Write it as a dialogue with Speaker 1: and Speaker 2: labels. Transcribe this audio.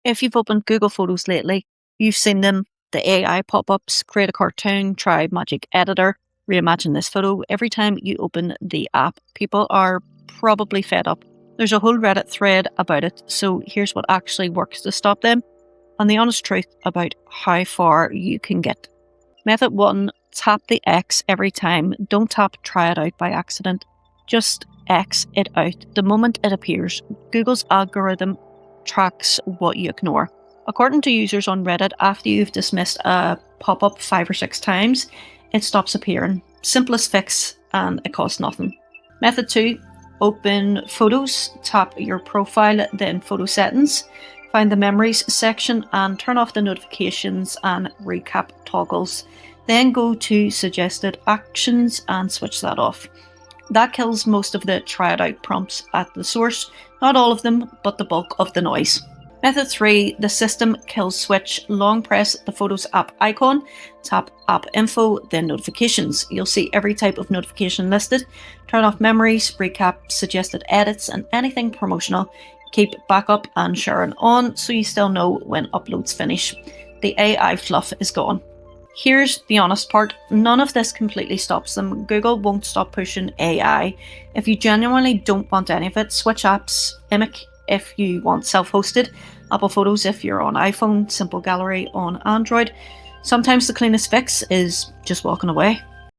Speaker 1: If you've opened Google Photos lately, you've seen them, the AI pop-ups, create a cartoon, try Magic Editor, reimagine this photo. Every time you open the app, people are probably fed up. There's a whole Reddit thread about it, so here's what actually works to stop them, and the honest truth about how far you can get. Method 1, tap the X every time. Don't tap try it out by accident. Just X it out the moment it appears. Google's algorithm tracks what you ignore. According to users on Reddit, after you've dismissed a pop-up 5 or 6 times, it stops appearing. Simplest fix, and it costs nothing. Method 2, open Photos, tap your profile, then Photo Settings. Find the Memories section and turn off the notifications and recap toggles. Then go to Suggested Actions and switch that off. That kills most of the try it out prompts at the source. Not all of them, but the bulk of the noise. Method 3, the system kill switch. Long press the Photos app icon, tap App Info, then Notifications. You'll see every type of notification listed. Turn off Memories, recap, suggested edits, and anything promotional. Keep backup and sharing on so you still know when uploads finish. The AI fluff is gone. Here's the honest part, none of this completely stops them. Google won't stop pushing AI. If you genuinely don't want any of it, switch apps. Immich if you want self-hosted, Apple Photos if you're on iPhone, Simple Gallery on Android. Sometimes the cleanest fix is just walking away.